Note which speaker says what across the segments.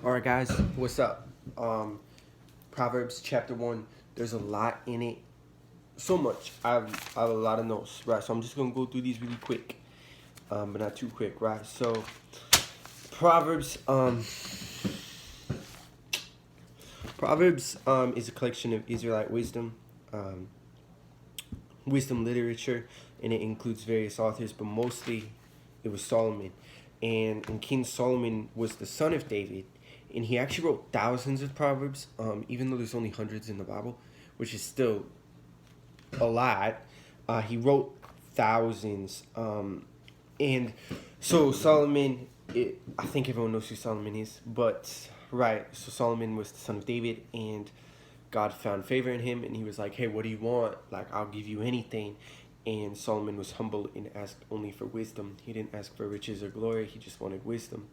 Speaker 1: All right, guys, what's up? Proverbs Chapter 1, there's a lot in it. So much. I have a lot of notes, right? So I'm just going to go through these really quick, but not too quick, right? So, Proverbs, is a collection of Israelite wisdom literature, and it includes various authors, but mostly it was Solomon. And King Solomon was the son of David, and he actually wrote thousands of Proverbs, even though there's only hundreds in the Bible, which is still a lot. He wrote thousands. And so Solomon, I think everyone knows who Solomon is, but right, so Solomon was the son of David, and God found favor in him, and he was like, hey, what do you want? Like, I'll give you anything. And Solomon was humble and asked only for wisdom. He didn't ask for riches or glory. He just wanted wisdom.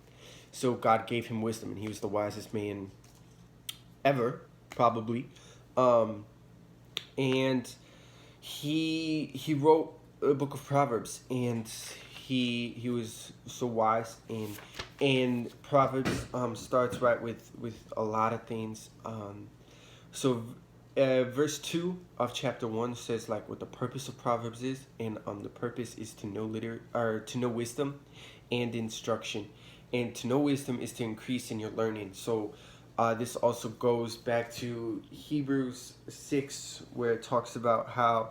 Speaker 1: So God gave him wisdom, and he was the wisest man ever, probably. And he wrote a book of Proverbs, and he was so wise. And Proverbs starts right with a lot of things. So verse 2 of chapter 1 says like what the purpose of Proverbs is, and the purpose is to know wisdom and instruction. And to know wisdom is to increase in your learning. So this also goes back to Hebrews 6, where it talks about how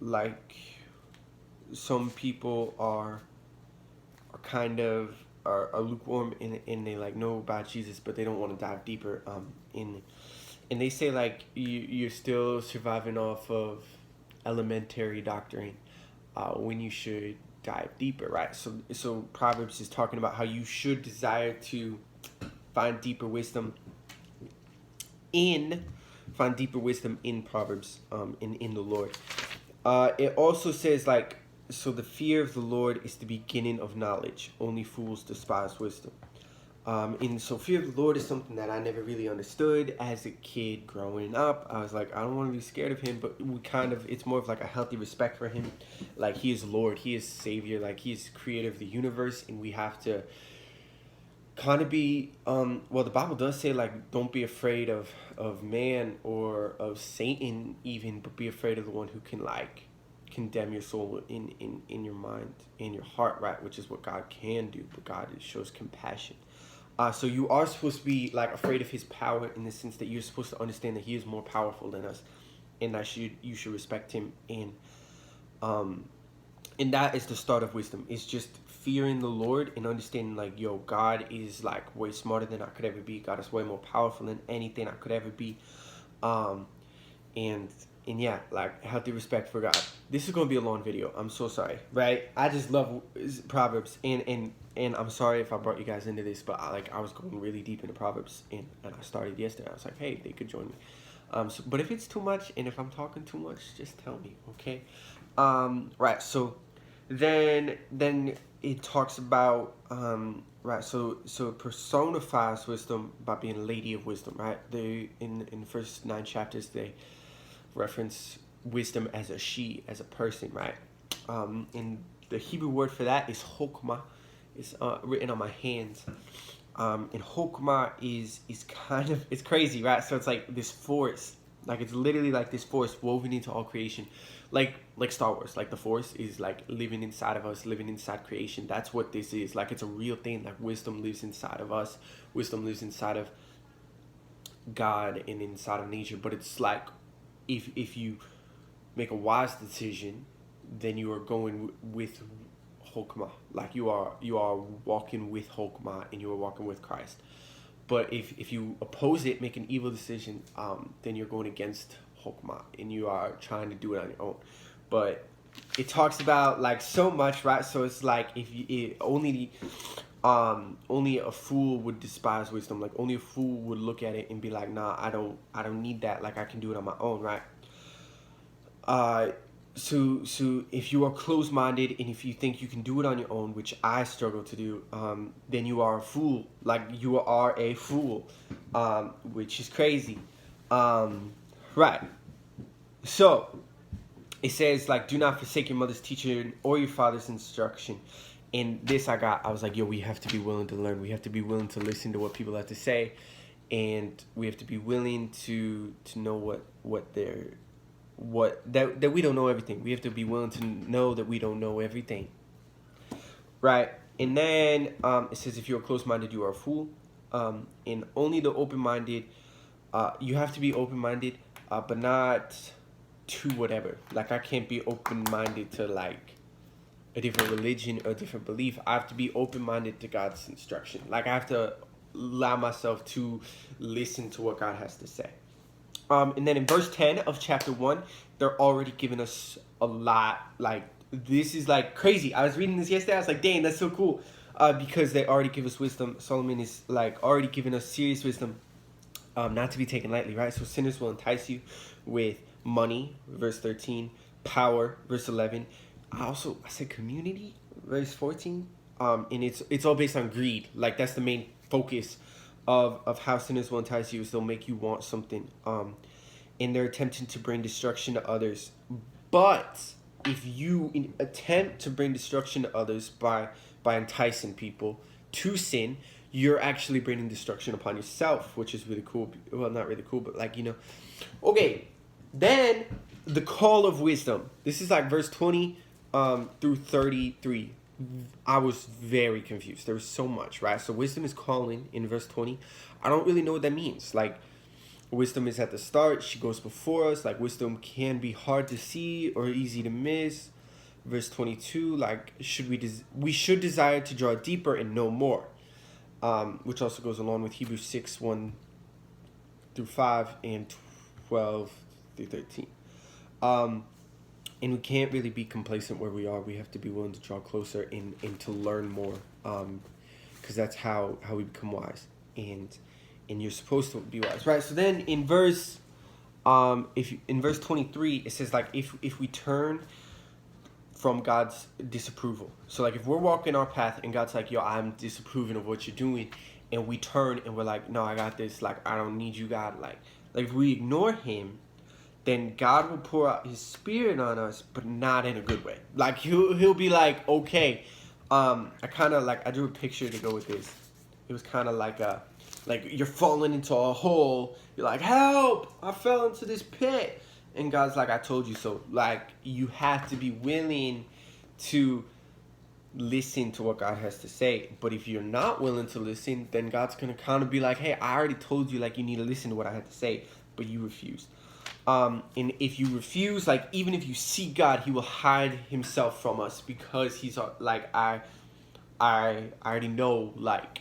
Speaker 1: like some people are kind of are lukewarm, and they like know about Jesus, but they don't want to dive deeper in. And they say like you're still surviving off of elementary doctrine when you should dive deeper, right? So Proverbs is talking about how you should desire to find deeper wisdom in Proverbs, in the Lord. It also says like, so the fear of the Lord is the beginning of knowledge. Only fools despise wisdom. And so fear of the Lord is something that I never really understood as a kid growing up. I was like, I don't want to be scared of him, but it's more of like a healthy respect for him. Like, he is Lord, he is Savior, like he is creator of the universe, and we have to kind of be, well, the Bible does say like, don't be afraid of man or of Satan even, but be afraid of the one who can like condemn your soul in your mind, in your heart, right? Which is what God can do, but God shows compassion. So you are supposed to be like afraid of his power, in the sense that you're supposed to understand that he is more powerful than us, and that you should respect him. And that is the start of wisdom. It's just fearing the Lord and understanding like, yo, God is like way smarter than I could ever be. God is way more powerful than anything I could ever be. And yeah, like healthy respect for God. This is gonna be a long video. I'm so sorry, right? I just love Proverbs, and I'm sorry if I brought you guys into this, but I was going really deep into Proverbs, and I started yesterday. I was like, hey, they could join me. But if it's too much, and if I'm talking too much, just tell me, okay? Right. So then it talks about right. So it personifies wisdom by being a lady of wisdom, right? They in the first 9 chapters they reference wisdom as a she, as a person, right? And the Hebrew word for that is chokmah. It's written on my hands. And chokmah is kind of, it's crazy, right? So it's like this force, like it's literally like this force woven into all creation, like Star Wars. Like the force is like living inside of us, living inside creation. That's what this is. Like it's a real thing. Like wisdom lives inside of us. Wisdom lives inside of God and inside of nature. But it's like, if you make a wise decision, then you are going with Chokmah. Like you are walking with Chokmah, and you are walking with Christ. But if you oppose it, make an evil decision, then you're going against Chokmah, and you are trying to do it on your own. But it talks about like so much, right? So it's like only a fool would despise wisdom. Like only a fool would look at it and be like, nah, I don't need that. Like I can do it on my own, right? So if you are closed-minded, and if you think you can do it on your own, which I struggle to do, then you are a fool. Like you are a fool, which is crazy, right? So it says like, do not forsake your mother's teaching or your father's instruction, And this I was like, yo, we have to be willing to learn. We have to be willing to listen to what people have to say, and we have to be willing to know that we don't know everything. We have to be willing to know that we don't know everything, right? And then it says, if you are close-minded, you are a fool. And only the open-minded, you have to be open-minded, but not to whatever. Like, I can't be open-minded to like a different religion or a different belief. I have to be open-minded to God's instruction. Like, I have to allow myself to listen to what God has to say. And then in verse 10 of chapter 1, they're already giving us a lot. Like, this is like crazy. I was reading this yesterday. I was like, dang, that's so cool. Because they already give us wisdom. Solomon is like already giving us serious wisdom, not to be taken lightly, right? So sinners will entice you with money, verse 13, power, verse 11. I said community, verse 14. And it's all based on greed. Like, that's the main focus of how sinners will entice you, is they'll make you want something. And they're attempting to bring destruction to others. But if you attempt to bring destruction to others by enticing people to sin, you're actually bringing destruction upon yourself, which is really cool. Well, not really cool, but like, Okay, then the call of wisdom. This is like verse 20 through 33. I was very confused. There was so much, right? So wisdom is calling in verse 20. I don't really know what that means. Like, wisdom is at the start. She goes before us. Like, wisdom can be hard to see or easy to miss. Verse 22, like, we should desire to draw deeper and know more. Which also goes along with Hebrews 6, 1 through 5 and 12 through 13. And we can't really be complacent where we are. We have to be willing to draw closer and to learn more, because that's how we become wise. And you're supposed to be wise, right? So then in verse 23, it says, like, if we turn from God's disapproval. So like, if we're walking our path and God's like, yo, I'm disapproving of what you're doing, and we turn and we're like, no, I got this. Like, I don't need you, God. Like if we ignore him, then God will pour out his spirit on us, but not in a good way. Like, he'll be like, okay, I drew a picture to go with this. It was kind of like you're falling into a hole. You're like, help, I fell into this pit. And God's like, I told you so. Like, you have to be willing to listen to what God has to say. But if you're not willing to listen, then God's going to kind of be like, hey, I already told you, like, you need to listen to what I had to say, but you refused. And if you refuse, like, even if you see God, he will hide himself from us, because he's like, I already know, like,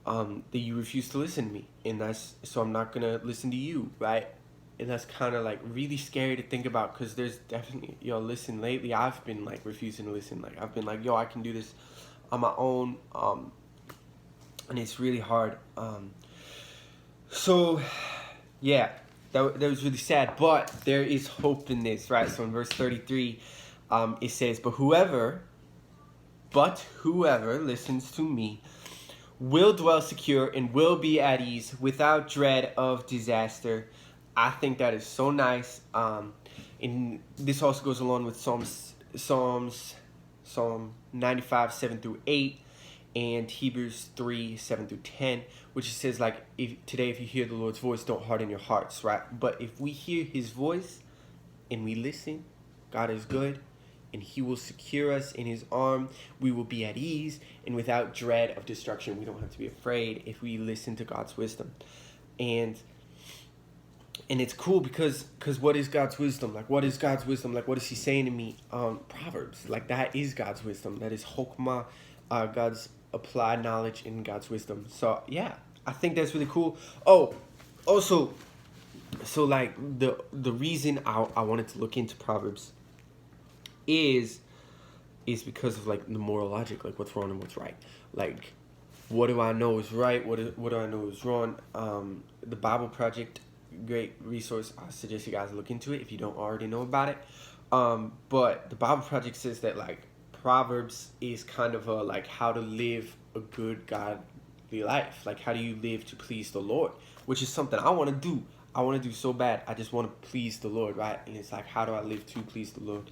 Speaker 1: that you refuse to listen to me, and so I'm not gonna listen to you, right? And that's kind of like really scary to think about, because there's definitely, listen, lately I've been like refusing to listen. Like, I've been like, I can do this on my own, and it's really hard. So yeah, that was really sad, but there is hope in this, right? So in verse 33, it says, but whoever listens to me will dwell secure and will be at ease without dread of disaster. I think that is so nice. And this also goes along with Psalm 95, 7 through 8, and Hebrews 3, 7 through 10, which says, like, if you hear the Lord's voice, don't harden your hearts, right? But if we hear his voice and we listen, God is good, and he will secure us in his arm. We will be at ease and without dread of destruction. We don't have to be afraid if we listen to God's wisdom. And it's cool because what is God's wisdom? Like, what is God's wisdom? Like, what is he saying to me? Proverbs. Like, that is God's wisdom. That is Chokmah, God's applied knowledge in God's wisdom. So, yeah, I think that's really cool. Oh, also, so, like, the reason I wanted to look into Proverbs is because of, like, the moral logic. Like, what's wrong and what's right. Like, what do I know is right? What do I know is wrong? The Bible Project, great resource. I suggest you guys look into it if you don't already know about it. But the Bible Project says that, like, Proverbs is kind of like how to live a good godly life. Like, how do you live to please the Lord? Which is something I want to do. I want to do so bad. I just want to please the Lord, right? And it's like, how do I live to please the Lord?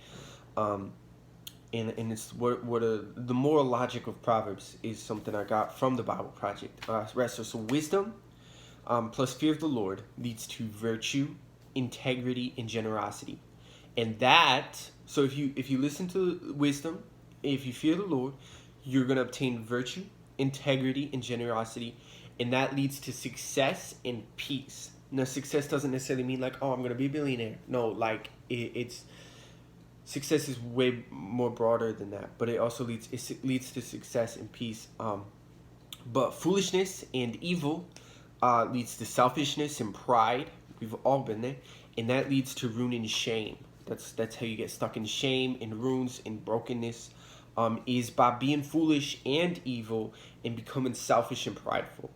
Speaker 1: and it's the moral logic of Proverbs is something I got from the Bible Project. So wisdom plus fear of the Lord leads to virtue, integrity, and generosity. And that, so if you listen to wisdom, if you fear the Lord, you're gonna obtain virtue, integrity, and generosity, and that leads to success and peace. Now, success doesn't necessarily mean like, oh, I'm gonna be a billionaire. No, like it's success is way more broader than that, but it also leads to success and peace. But foolishness and evil leads to selfishness and pride. We've all been there, and that leads to ruin and shame. That's how you get stuck in shame and ruins and brokenness. Is by being foolish and evil and becoming selfish and prideful.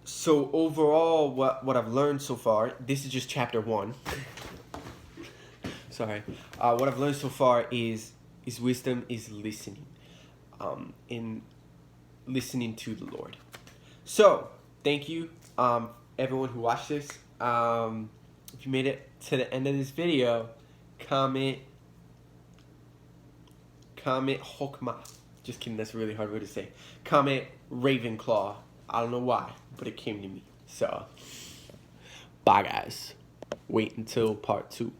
Speaker 1: So overall, what I've learned so far, this is just chapter 1. Sorry. What I've learned so far is wisdom is listening, in listening to the Lord. So thank you, everyone who watched this. If you made it to the end of this video, comment Hokmah. Just kidding, that's a really hard word to say. Comment Ravenclaw. I don't know why, but it came to me. So, bye guys. Wait until part 2.